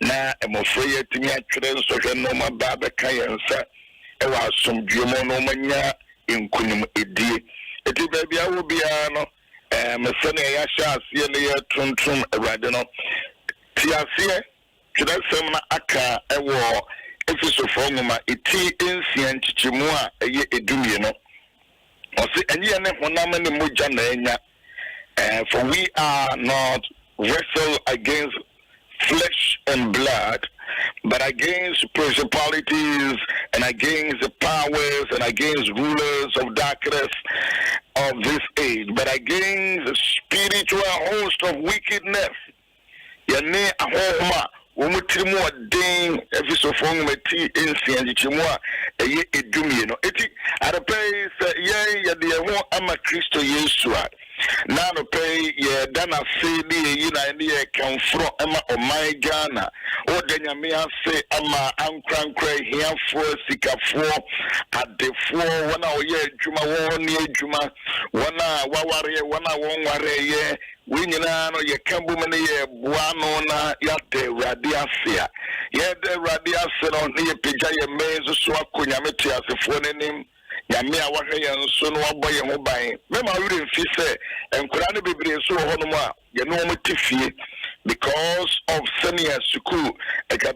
na emofo yetimi atwere nsohwe no maba beka yensa ewa asomdwemo no manya inkunim edie eti baabi awo bia no mesene ya hyase ne ya tuntum awade no tiase twedasem na aka ewo efisofo ngoma eti ensia nchichimu a eye edumie no osi enye ne honam ne moja na enya for we are not wrestle against flesh and blood, but against principalities and against the powers and against rulers of darkness of this age, but against the spiritual host of wickedness. Yane ahoma umutrimu adin efisofon meti ensian chimu a eye edumie no eti arapei se ye de ho ama Kristo Yesu a na no pay ye dana se di yi na ye kanfro ama oman Ghana o de nyame ase ama ankrankra hiafo sikafo adefo wana oye adwuma won ni adwuma wana waware wana won ware ye we nyina no ye kambu me ye boa no na ya de radiasia ye de radiasia no ye pija ye mezo so akonya meti asefo nenim yame a wahwe ye nso no waboye ho ban me ma wure mfi se enkura ne bebre so ho no a ye no mo tifie because of senior school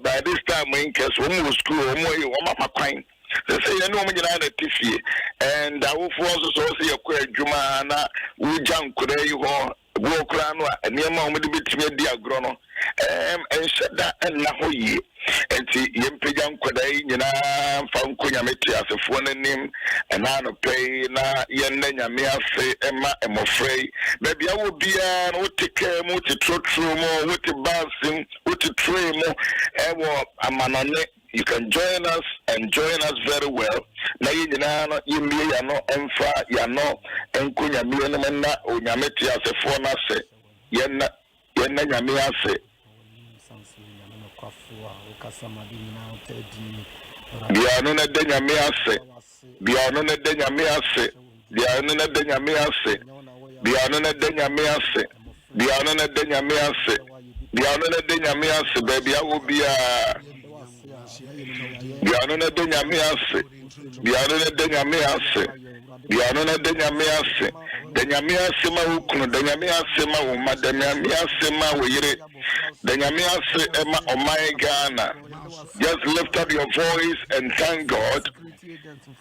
by this time in case wo school mo ye wo mama kwan say ye no mo nyina na tifie and awofo so so ye kwa adwuma na wuja nkura yi ho wo kura no a niam mo de betimi adi agro no enhyeda na ho yi enti yempeja nkoda yi nyina fa nkonya meti asefo nanim na no pay na yenna nyame ase ema emofrei baby awo bia no teke mu titrotro mo woti basim woti tray mo ewo amanone. You can join us and join us very well. Na yina no yimie ya no emfa ya no enkonya mie no na onyameti asefo na se yenna nyame ase biano na de nyame ase biano na de nyame ase biano na de nyame ase biano na de nyame ase biano na de nyame ase biano na de nyame ase baby awo bia biano na de nyame ase biano na de nyame ase biano na de nyame ase de nyame ase ma wukunu de nyame ase ma wo ma de nyame ase ma wo yire de nyame ase ema omai Ghana. Just lift up your voice and thank God.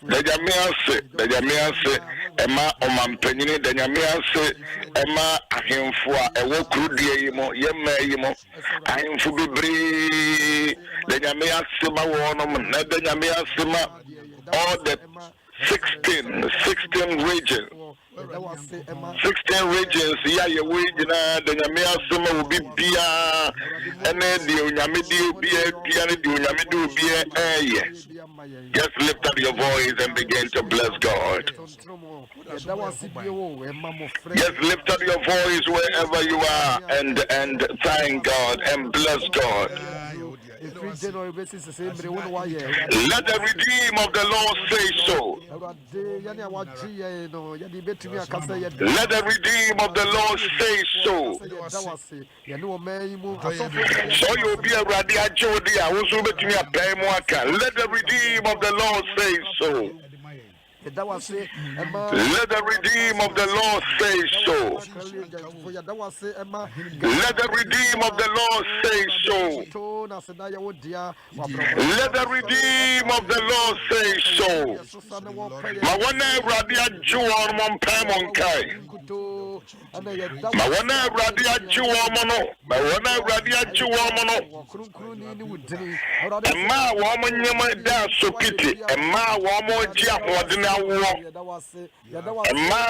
De nyame ase ema omampanyini de nyame ase ema ahemfo a ewo kurudie yi mo yemma yi mo ahemfo bebre de nyame ase ma wo no na de nyame ase ma all the 16 regions. 16 regions ya ye we gina de nyame asema obi bia ene de onyame de obi bia ne de onyame de obi just lift up your voice and begin to bless God. Just lift up your voice wherever you are and thank God and bless God. Let the redeemed of the Lord say so. Let the redeemed of the Lord say so. So you'll be a radia jodia. Let the redeemed of the Lord say so. Let the redeemed of the Lord say so. Let the redeemed of the Lord say so. Let the redeemed of the Lord say so. Mawana radia juwa mon kai. Mawana radia juwa mono. Mawana radia juwa mono. Emma woman nyama da sokiti. Emma woman jia wadina. Emma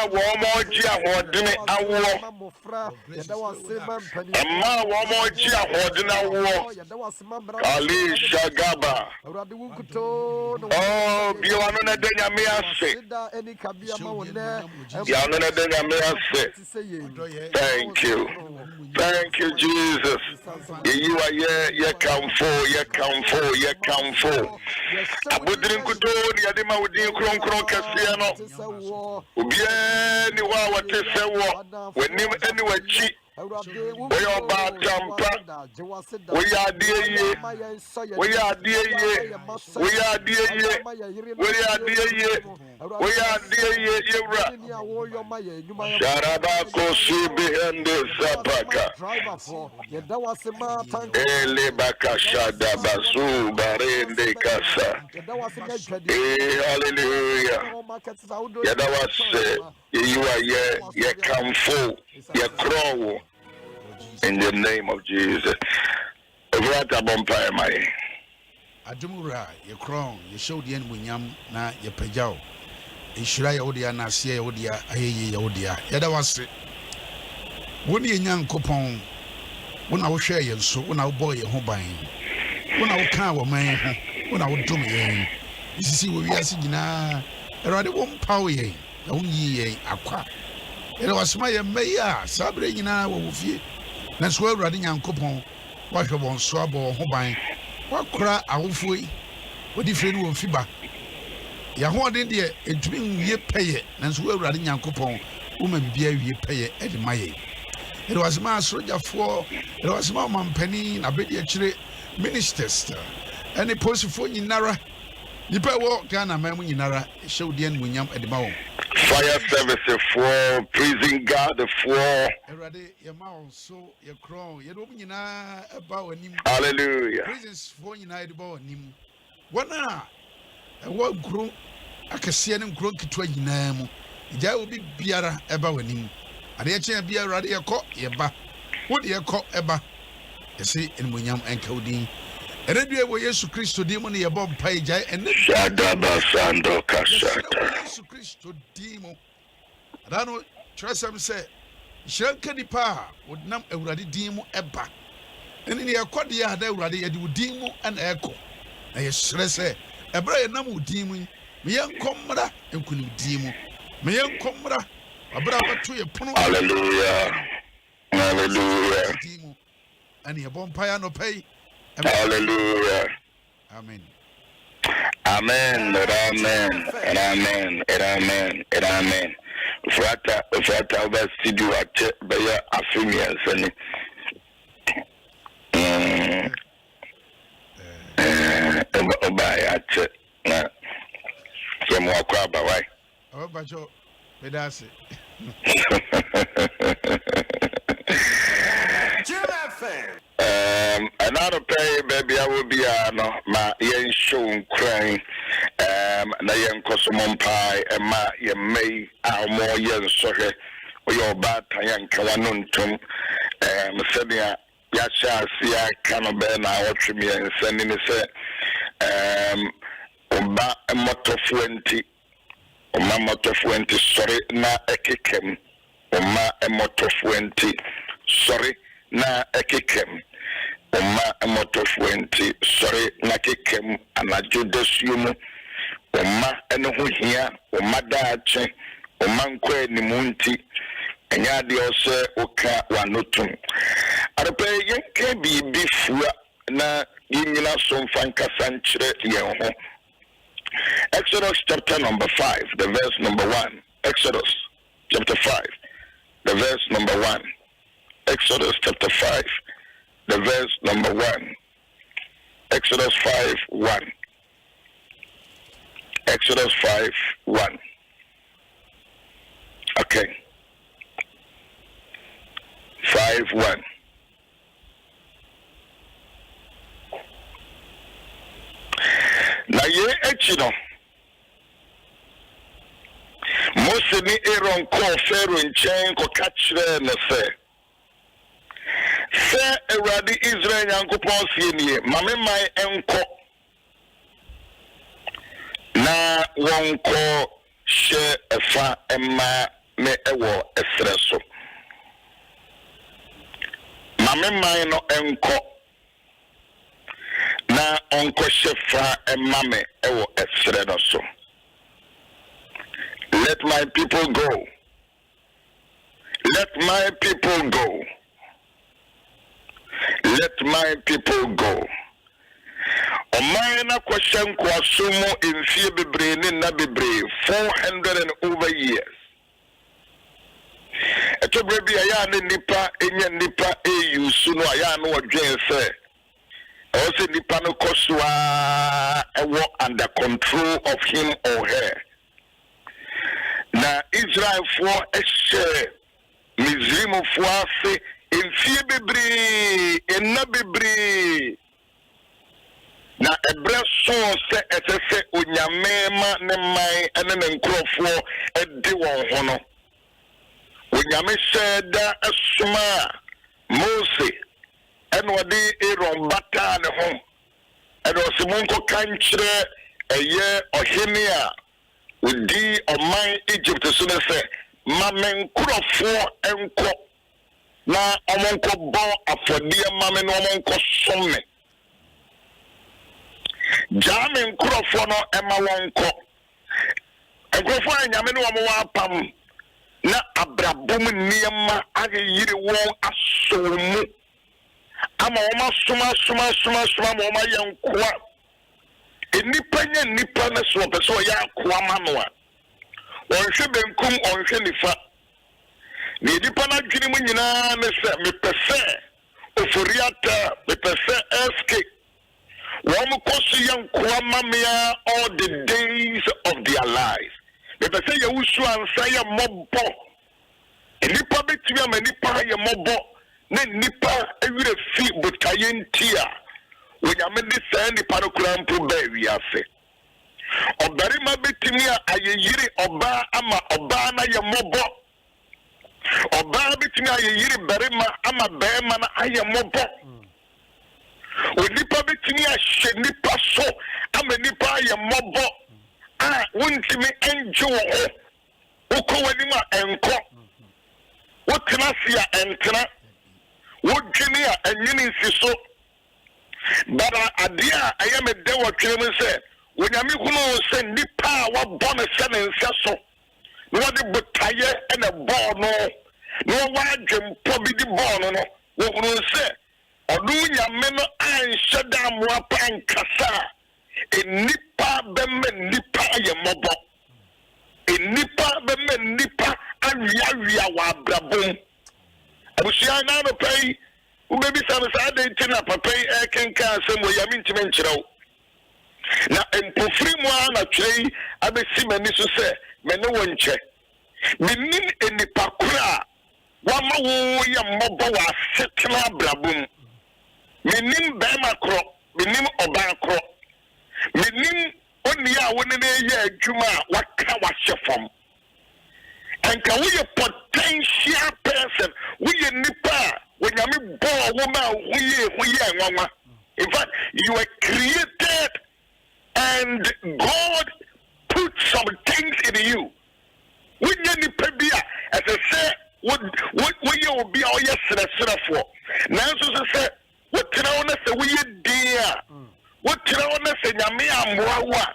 womoji ahodine awo. Emma womoji ahodine awo. Ali Shagaba. Oh, biwano na denya miase. Biwano na denya miase. Thank you. Thank you, Jesus. You are ye come for. Abudrin kuto ni adima udin kron kasiano. Ubie ni wa wate sewo. Wenim eni wachi. Oyo ba tampa. We are dear ye. We are dear ye. We are dear ye. We are dear ye. We are dear ye. Sharabako Sibihende Sapaka. Elebaka Shadabasu Barende Kasa. Hallelujah. Yadawase. You are ye come full. Ye crow. In the name of Jesus. Vrata bompire mai. Adumura, ye crown, ye show the end winyam na ye pejao. Ishira yodia na sia yodia aye yodia. Yada was it. Woni ye nyan kopon. Wona wo hwe ye nso, wona wo boy ye ho ban. Wona wo kan wo man ho, wona wo dum ye. Isisi wo wiase nyina. Erade wo mpawo ye. Na wonyi ye akwa. Yada was ma ye meya, sabre nyina wo fie. Na so awurade nyankopon wa hwe bon so abo ho ban wa kora awofo yi wodi fre no fiba ya ho den de entumi nwie peye na so awurade nyankopon wo ma bibia wie peye e de maye it was ma sojafo it was ma mampani na bedi akire ministers any posifo nyinara nipa wo Ghana ma mu nyinara hye wodi an munyam e de ma wo fire service for praising God for hallelujah. Praises for United Bonim. Wana a world grow a Cassian and Gronk to a Yinam. There will be Biara Eba Wanim. And the Achin Biara Radia Cock Yeba. What you call Eba? You see in Munyam and Codine. And then we were Yesu Christo demon above Pajai and Shadaba Sando Casata. Yesu Christo demo. And I know Tressam said, Shankani Pa would nam a ruddy demo eba. And in the Aquadia, they ruddy a demo and echo. And yes, say, a brave namu demon, me young comrade and couldn't demo. Me young comrade, a brother to a pono. Hallelujah. Hallelujah. And your bonfire no pay. Hallelujah. Amen. Amen. And amen. And amen. And amen. And amen. Frata over studio at Baya Afimians and Obaya at Yamwaka, right? Oh, but you, that's it. Another pay, baby, I will be my yen show crying. Na yen cosmon pie, and my yen may our more yen sorry, or your bad tayan kawanuntum, Sabia Yasha, see, I cannot bear now, watch me and sending it, Oba a motor 20, Oma motor 20, sorry, na ekikem, Oma a motor 20, sorry. Na ekikem Oma emoto 20 sorry na kekem anajo desium Oma eno ho hia Oma daache Oma nkwa animunti enya de ose oka wanotum arope yenke bibi fua na yinyina so mfanka sanchire yen ho Exodus chapter number 5 the verse number 1 Exodus chapter 5 the verse number 1 Exodus chapter 5, the verse number 1. Exodus 5, 1. Exodus 5, 1. Okay. 5, 1. Na ye echino. Mose ni Aaron call Pharaoh nchen ko kachire na se. Se Eradi Israel Yankopon sienie mame mai enko na wonko she efa emma me ewo esreso mame mai no enko na onko she fa emma me ewo esreso. Let my people go. Let my people go. Let my people go. Omayna question kwasumo in fear bebre ni na bebre 400 and over years. eto brebi aya na nipa enya nipa eyusu no aya na odwen se o se nipa no koswa ewo under control of him or her. Na Israel for ehye Misraim for ase enfie bebre enna bebre na ebre so se etese onyamema ne man ene ne nkrofo ede won ho no onyame sheda asuma Mose eno de Aaron bata ne ho eno se monko kankyere eye ohene a odi oman Egypt so ne se ma men nkrofo enko na omonko bo afodie ma me no omonko somme Jame nkrofo no ema wonko nkrofo anyame no wo apam na abrabom niema ageyire won asomu ama wo suma ma wo yankoa enipa nya nipa na so peso ya akoa ma no a wonhwe benkum onhwe nifa ni nipa na dwene mu nyina ne se mepese oforiata mepese SK One kosi young Kwamamia all the days of their life. If I say you and say a mobo, a nipa between a nipa a mobo, then nipa every feet but Kayen tia. When you made this any panocram to bury us. Or Barima betimia a yiri oba ama obana ya mobo. Or Barbitimia yiri Barima ama beman a ya mobo. Nipa betini a nipa so ama nipa ye mobo wontimi enje wo ko wani ma enko wo tena sia entena wo dwene a anyini nsiso bara adia ayame de wo twere mu se wonyame hunu se nipa a wabɔ ne se ne nsa so no wode botaye ene bɔ no no wadwempo bi di bɔ no wo hunu se Odunya meno anshada mwapa nkasa enipa bemme nipa ye mobo enipa bemme nipa awia wa brabom abusia na no pai ubebi samsa de tina papai kenka asem yami ntime nkyerɛw na empofri mu ana twei abesi mani so se mene wonche binin enipa kura wama wo ye mobo wa setena brabom Minim bema kro, minim oba kro. Minim onia wonene ye adwuma waka wahefom. Anka we a potential person, we nipa, when yami bo woman we nwanwa. In fact, you were created and God put some things in you. When you nipa bia, as I say, what you be all yes for. Now so say what can I say we dear? What can I say Yamia Mwawa?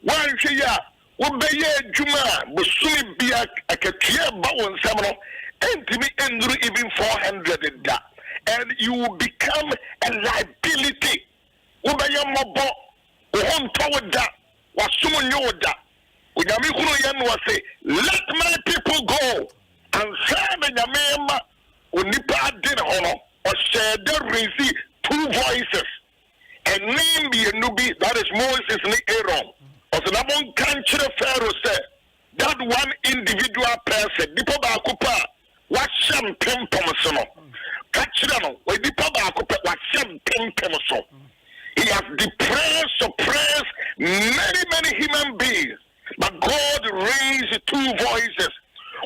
One Shia, what be ye Juma, Busui be a Katia Bowen Samano, and to me Andrew even 400 in that. And you will become a liability. Ubaya Mobo, who toward that, was soon know that. Uyamikuyan was say, let my people go and serve Yamema, Unipa did honor. Or said there receive two voices. And name be a nubi, that is Moses and Aaron. Or the Namon country Pharaoh said, that one individual person, the Papa, what some pimpomosono. Catchano, where the Papa, what some pimpomoso. He has depressed, suppressed many human beings. But God raised two voices.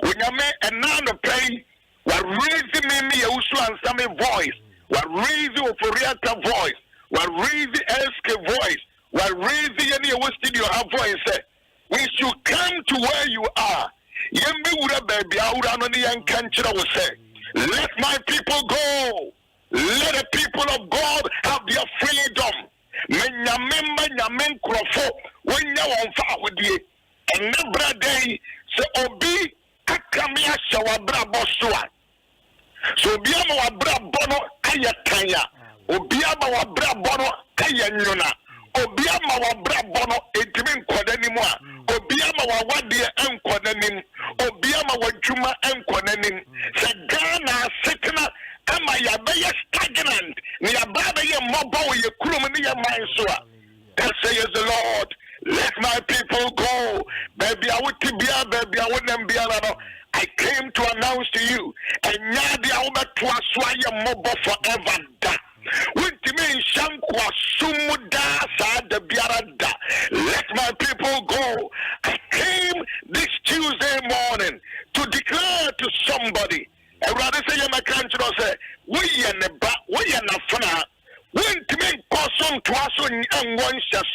When you make a non pay, we're raising me Yahushu and Sami voice. We're raising Oforiata voice. We're raising SK voice. We're raising any Studio voice. We should come to where you are. Yembi ura baby, aura no ni yankanchira will say, let my people go. Let the people of God have their freedom. Men yamemba yamen krofo when you on fire with you. And every day say obi akamia shawabra bosua. So biama wabra bono kaya kanya. Obiama wabra bono kaya nyona. Obiama wabra bono etimin kwa deni mwa. Obiama wa wade enkonanim. Obiama wa juma enkonanim. Se Ghana sitna ama ya be stagnant. Ni ya baba ye mobo ye kurum ni ya mindsoa. That says the Lord. Let my people go. Baby, I would tibia, baby, I wouldn't be alone. I came to announce to you, and Yadi Alba Twaswaya Mobo forever da. With me, Shankwa Sumuda Sada Biarada. Let my people go. I came this Tuesday morning to declare to somebody. I rather say, my country, say, we are not when to make person to us and one shall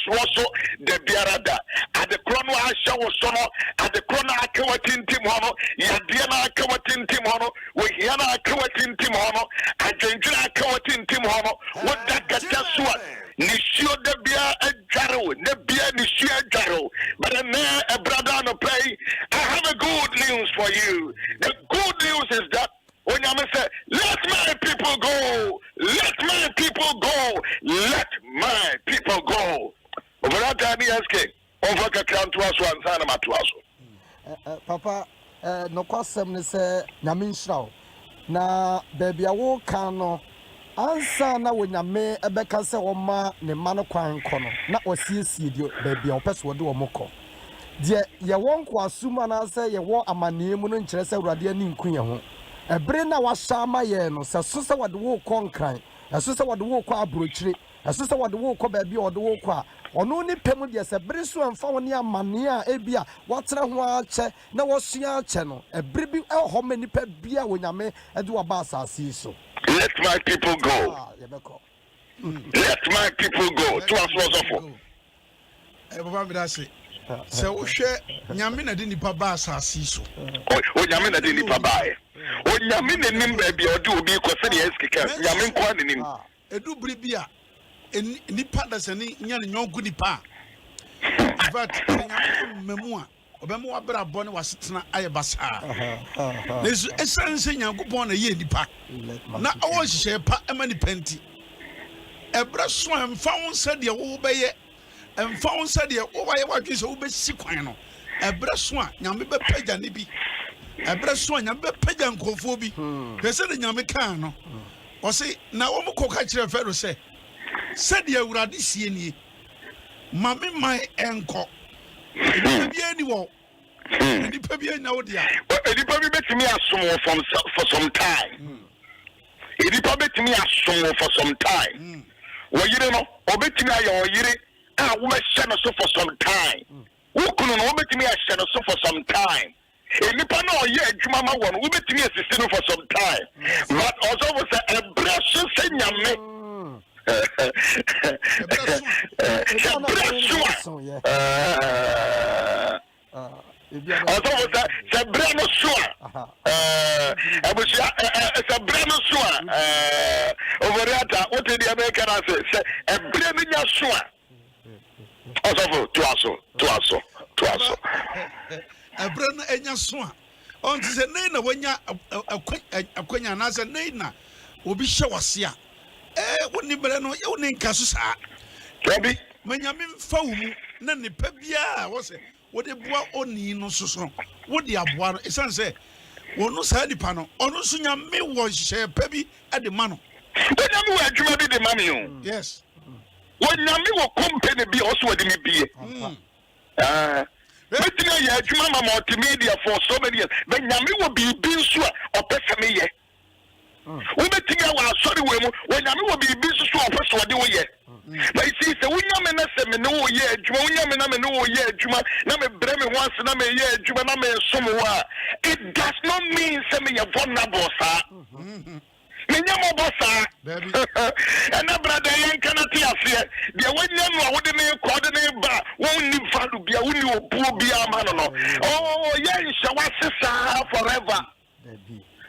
the Biarada at the chrono I shall sono at the chrono I kawatin timono, Yadiana kawatin timono, Wiana kawatin timono, Argentina kawatin timono, what that catasua, Nishio de Bia and Jaro, Nebia Nishia Jaro, but a brother no play. I have a good news for you. The good news is that when I say, let my people go, let my people go, let my people go. Over that time, over the count to us one time, to us. Papa, no question is Namin Shrow. Na baby, I walk cano. Answer now when you may a becase or ma ne mano quan corner. Not was you, baby, or pest will do a moko. Dear, you won't assume and answer your war a man name and interest a radiating queen. A brain was Shama Yeno, so sister what the walk on crying, a sister what the walk qua brutally, a sister what the walk baby or the walk qua, or no need pemudias, a brisu and faunia mania, ebia, what's a watch, no was she channel, a bribby, how many pet beer when I may do a bass, I see so. Let my people go. Let my people go. To us was awful. So, share Yamina didn't pass our season. Oh, Yamina didn't pabai. Oh, Yamina nimbe be or do be considered Yamin Quanin. A do bribia, and Nipa that's a young good nipa. But Memoir, Obemoa Bra Bonnie was sitting at Ayabasa. There's a sense in your good born a year nipa. Not all share pa a many penty. A brush swam found said the old bay. And found said, oh, I want you to be sick. A breast one, Yammy Peja Nibi. A breast one, Yammy Pejan Kofobi. They said in Yamicano. Or say, now, Omoko Ferro say, said you would have this ye. Mammy, my uncle. Be anyone. And the Pebian now, dear. It probably makes me a song for some time. It probably makes me a song for some time. Well, you don't know, obey me or you. I will send us for some time. Who couldn't obey me? I send us for some time. If you know, yeah, Mama one will be me assisting for some time. But also was a brush saying, although was a brand sure. I was a brand sure. Over there, what did the American say? A brand sure. To us. A brand enya swan. On to the name when ya a queen and as a name will be showasia. Wouldn't you know your name Casusa? Toby, when you mean foam, none the pebia was it? What a bois only no so. What the abuar is answer. Well, no side panel, or no sooner may was share pebby at the mano. But I'm where you may be the money. Yes. When Yami will company be also with me be. But you know, multimedia for so many years. But Yami will be being sure or person. We may think I was sorry when Yami will be being sure or person. But you see, so we know me no year, Juma, no year, Juma, Name Bremen once, Name year, Juma, Name somewhere. It does not mean sending a vulnerable, sir. Minyamo bossa, and a brother young cannot hear. The one you wouldn't coordinate bar won't need value be a window poor be a man. Oh, yes, I was forever.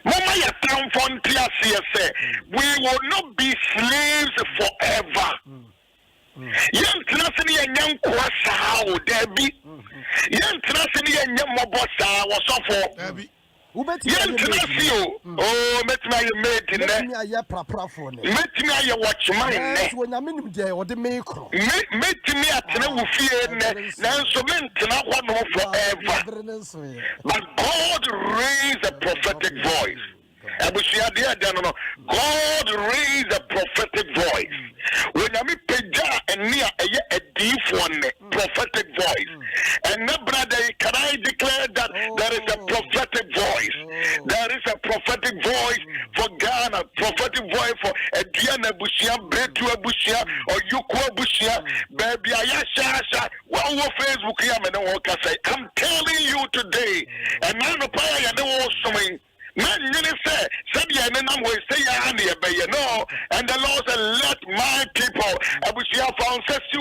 Mama, your town frontier say, we will not be slaves forever. Young Trasini and young Kwasa, Debbie. Young Trasini and young Mobosa was awful. Yentinasio. Oh, met my mate in there. Met me a prapra for me. Met me a watch mine. When I'm in there or the macro. Met me at no fear. Now, so mentina one forever. But God raised a prophetic voice. God raised a prophetic voice. When I meet Peja and near a deep one prophetic voice. And now, brother, can I declare that there is a prophetic voice? There is a prophetic voice for Ghana, prophetic voice for Diana Bushia, Bretua Bushia, or Yukwa Bushia, Baby Ayasha, one more Facebook Yaman. I'm telling you today, and now the prayer and the man, you say, and the Lord said, let my people, Abushia found Sessu,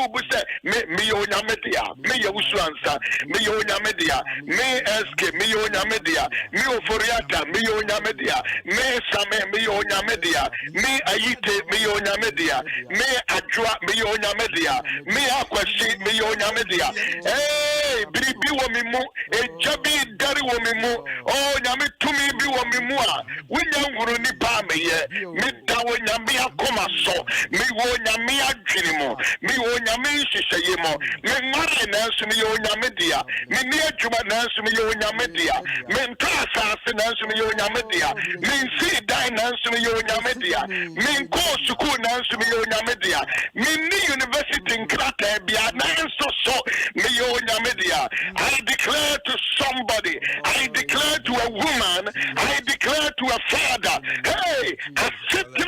me onya media, me Yawusansa, me onya media, me Eske, me onya media, me Oforiata, me onya media, me Same, me onya media, me Ayite, me onya media, me Adwa, me onya media, me Akwashi, me onya media. Hey, Bibi Wamimu, a Jabi Dari Wamimu, oh, Yami Tumi Bi Wamimua, we young Nipa me ye, me Tawa Yamia Komaso, me wo Yamia Jinimo, me wo Yami Shayemo, me Mara Nansu me onya media, me near Juba Nansu me onya media, me Tasa Nansu me onya media, me See Dine Nansu me onya media, me Go Suku Nansu me onya media, me Ni University in Krata Bia Nansu so me onya media. I declare to somebody, I declare to a woman, I declare to a father, hey, a sitting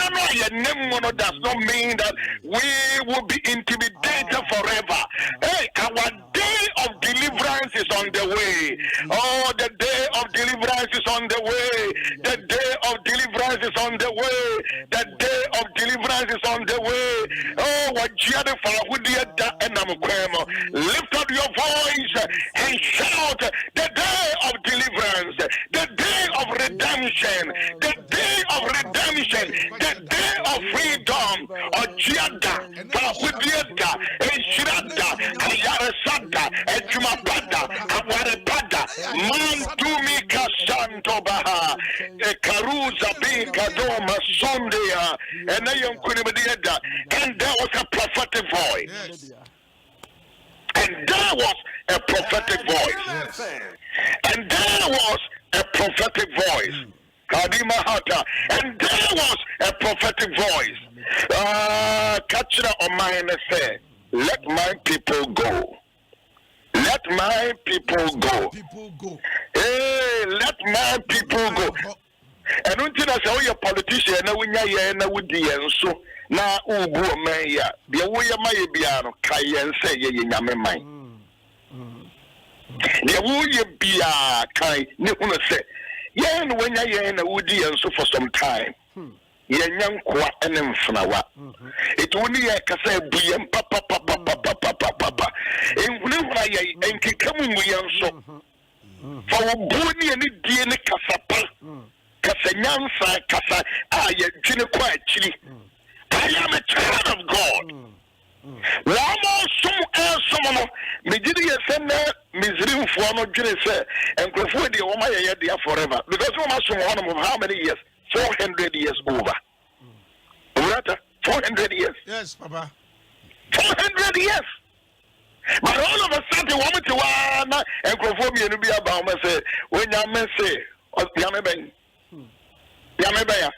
does not mean that we will be intimidated forever. Hey, our day of deliverance is on the way. Oh, the day of deliverance is on the way. The day of deliverance is on the way. The day of deliverance is on the way. Oh, what lift up your voice and shout the day of deliverance, the day of redemption, the day of redemption, the day of freedom. Ojiada, Fahudiada, Eshirada, Ayaresada, Ejumapada, Awarepada, Mantumika Santobaha, Karuza Binkadoma Sundia, and Ayam Kunimadiada, and there was a prophetic voice. Yes. And there was a prophetic voice. Yes. And there was a prophetic voice. Kadima Hata. And there was a prophetic voice. Kachira Omayne said, let my people go. Let my people go. Hey, let my people go. And until I say, oh, you're a politician, and we would be so. Na ubu meya bia wo ye maye bia no kayen se ye nyame man de wo ye bia kai ne hunu se ye no wanya ye na wudi ye so for some time ye nyankwa ene mfnawa etuni ye kasa buye papa enhunu hura ye enkekamu mu ye nso fa wo buni ne die ne kasapa kasa nyansa kasa ye twine kwa akiri. I am a child of God. One more someone, Nigeria send Misrim for no Jersey and Crofodi Omaya forever. Because one of how many years? 400 years over. 400 years. Yes, Papa. 400 years. But all of a sudden, woman to one and Crofobia to be about me say, when you say, Yamebaya.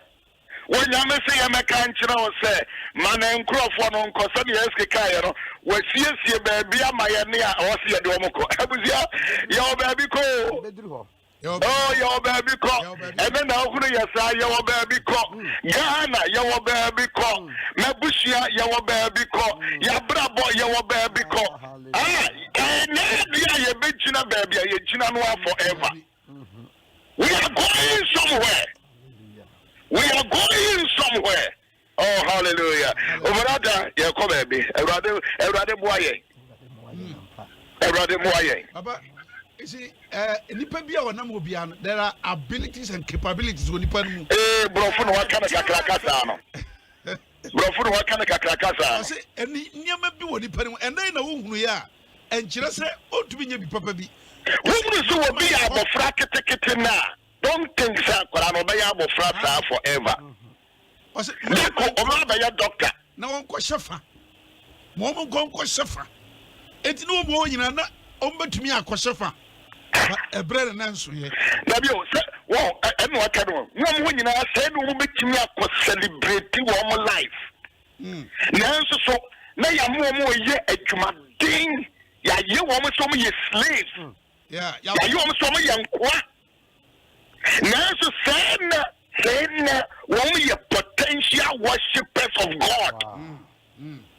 When you say I'm a country, say, man and Crawford on Cosadia Kayano, where see baby, my near or see a domoko. Abuzia, your baby call. Oh, your baby call. And then how could you say your baby call? Ghana, your baby call. Mabushia, your baby call. Yabrabo, your baby call. Ah, and now you're bitching baby, you're chinanwa forever. We are going somewhere. We are going somewhere. Oh, hallelujah. Over yeah, come baby. Everybody boy. Everybody boy. Papa, you see, there are abilities and capabilities when you put them. Eh, bro, what kind of kakrakasa? Bro, what kind of kakrakasa? I say, and you may be what you put him, and then we are. And she say, oh, to be Papa B. Who will be our fracket ticket now? don't think that Koran obey abo frata forever. Nako obey ya doctor. Na won ko shefa. Mo ko shefa. Enti no mo nyina na ombetumi akoshefa. Ebrere na nso ye. Na bi o se wo eno aka no. Mo nyina say no mo betumi akoselebrate wo mo life. Na nso so na ya mo ye adwumaden. Ya ye wo mo so mo ye slaves. Yeah, ya ye wo mo so mo ye nkwa. Na nso say na wo mo ye potential worshippers of God.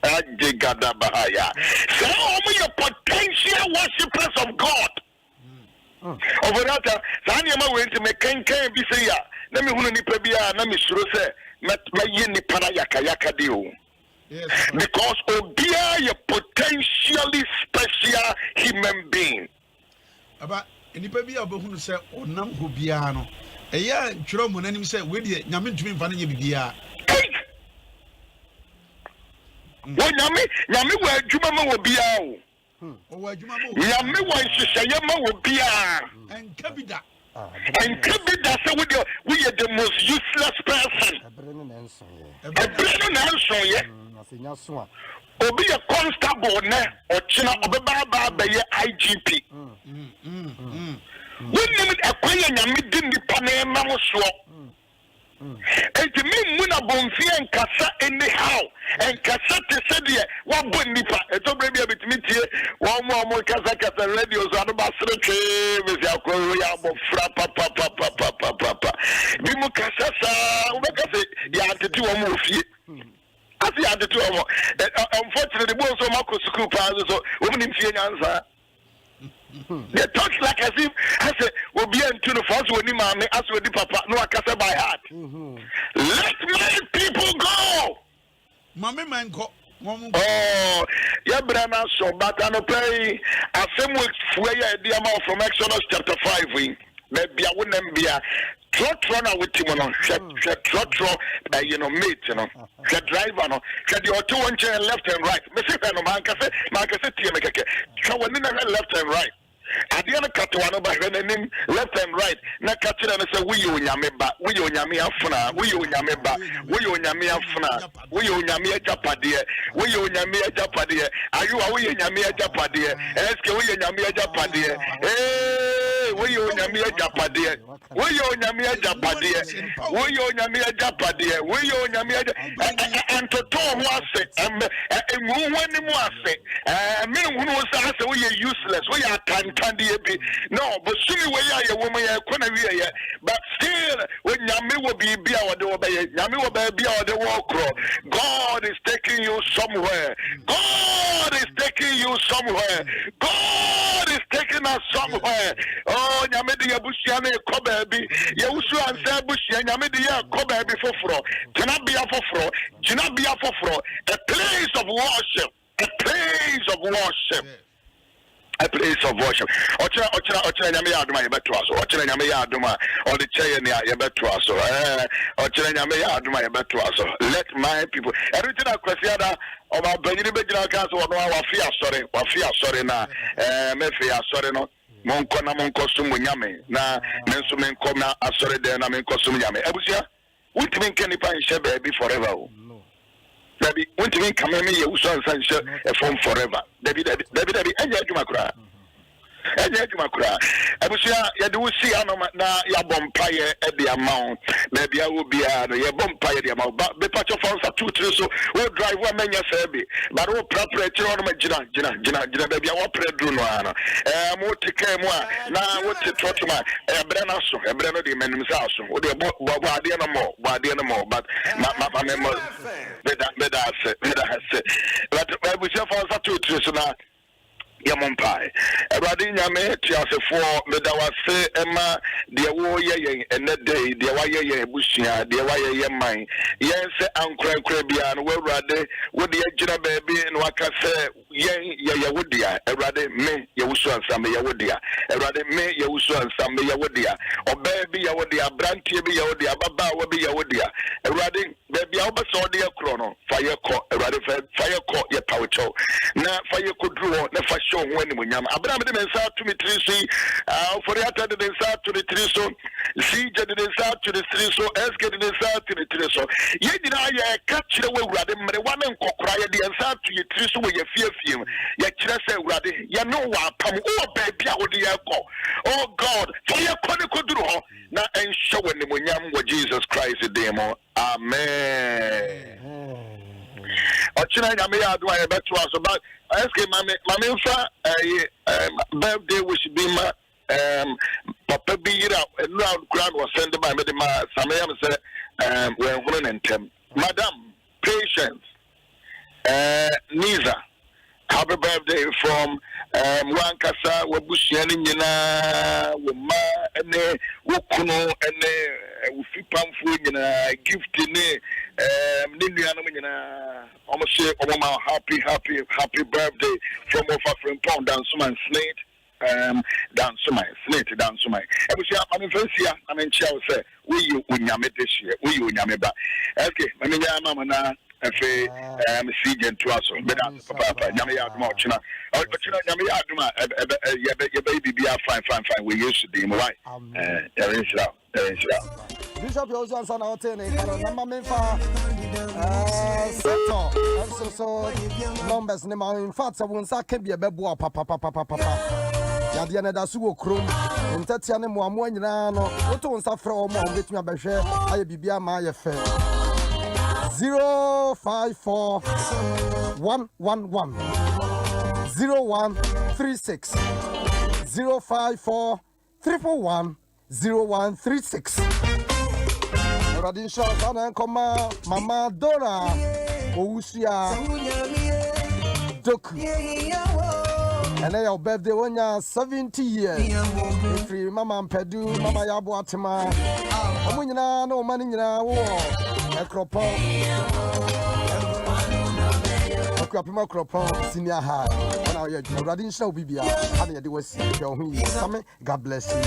Ajigadabahaya. Say wo mo ye potential worshippers of God. Over that, Sanyama went to make can be say, let me win nipa bia, na me sure say, my yeni para yaka deal. Because Obia, a potentially special human being. About nipa bia, who say, or nam Hobiano. A year, Chrom, when enemy said, with you, Yamin to me, Vanilla Bia. When Yami, where Juma will be out. Yami was Shayama will be and Kabida. And Kabida said, we are the most useless person. A brain answer, yeah. Obi a constable, or China, or Baba, by IGP. When you acquire Yami didn't the Panama swap. And to me, Muna Bonfi and Cassa anyhow, and Cassette said, what Bonipa, a top baby a bit meet here, one more Kazaka radios on the Basra, with your Korea, Papa. Bimu Cassasa, you have to do a movie. As you had to do a more. Unfortunately, most of Marcus Cooper, so women in Fianza. They talk like as if I said, we'll be into the first one, Mammy, as with the papa, no, I can say by heart. Let my people go. Mammy, man, go. Oh, yeah, Brana, so, but I don't pay a same week for the amount from Exodus chapter 5. Maybe I wouldn't be a trot with him on trot, mate, driver, no, the 2 1 left and right. Mr. Marcus, left and right. I didn't cut one by her name left and right. Na catching and say, we you Yameba, we you Yamia Funa, we you Yameba, we you Yamia Funa, we you Yamia Japadia, we you Yamia Japadia, are you away in Yamia Japadia? Ask we in Yamia Japadia, eh, we you Yamia Japadia, we you Yamia Japadia, we you Yamia Japadia, we you Yamia and to Tom was it, and when was it, me who was asked, we are useless, we are time. No, but soon we are a woman, but still, when Yami will be our door, Yami will be our the walk. God is taking you somewhere. God is taking you somewhere. God is taking us somewhere. Oh, Yamidi Bushiane Kobaby, Yasu and Sabushi, Yamidi Kobaby for Janabia for Janabia for a place of worship. A place of worship. A place of worship. Ocha nyame ya aduma yebeto aso. Ocha nyame ya aduma or the chair near yebeto aso. Ocha nyame ya aduma yebeto aso. Let my people. Everything I kwesiada o ma banyini bejina kan so no wafia sorry na me fia sorry no. Monko sumu nyame na menso menko na asore de na menko sumu nyame. Ebusia, untimi nkeni pa nhye baby forever o. Baby, when you come in, you saw a phone forever. Debbie, and yet you macra. And yet you macra. I was here, you do see now your bumpire at the amount. Maybe I will be a bumpire the amount, but the patch of phones are 2 3 so we'll drive 1 man yourself. But we'll preparate on my Jina, baby, I will pray Druno. More to care more. Now, what's the trotman? A Breno, the men himself. What the Guardian more, but my memory. Better say. But we say for 2 3 so now. Yamumpai. Everybody nyame tiase for medawase ema de wo ye ene day de wa ye busia de wa ye man yen se ankra bia no wurade wo de agira baabi no aka se yen ye wodia everybody me ye wusu ansam ye wodia everybody me ye wusu ansam ye wodia oba bi ye wodia brantie bi ye wodia baba wo bi ye wodia everybody baabi a wo be so de akro no fa ye ko awurade fire call ye pawcho na fire kodru na fa show ho animunyam abra me de mensa to me tiri so for yata de mensa to the tiri so CJ de mensa to the tiri so SK de mensa to the tiri so ye dina ye ka kire we awurade mmere wa ne nkokora ye de mensa to ye tiri so we ye fiefiem ye kire se awurade ye no wa pam o ba bia wo de ye ko oh God fire kodru ho na ensho animunyam wo Jesus Christ demo amen. Ochina nyame ya adwa ye beto aso ba SK mame mfa birthday wish be ma papa bi yira no crowd was send by me ma samaya me say we hunu ntem madam patience Niza happy birthday from wankasa wabushia ni nyina wo ma ene wo kunu ene wo fipamfo nyina gift ni nuanom nyina almost happy birthday from our friend Pound Dansuma Slate Dansuma ebusia manifestia amenchia say we unyame this year we unyame ba okay manya mama na efe CJ to us but papa nyame ya aduma ochina nyame ya aduma ye baby be fine we used to be right Bishop Yozo and Sana Otene, Number Memfa, so numbers, in fact, I won't say can be a bebo, papa. Yadiana da suwo krom, Tatiana Moamwano, what won't suffer or more with me about share, I be my affair. 054 111 0136 054 341 0136. Radin Shah Koma Mama Dora Ousia Doku. And then your birthday when you're 70 years. Free Mama Pedu, Mama Yabuatima. Amunina no money in our war. Acropon. Acropima Cropon, senior high. And now you're Radin Shah Bibia. And you do a see your God bless you.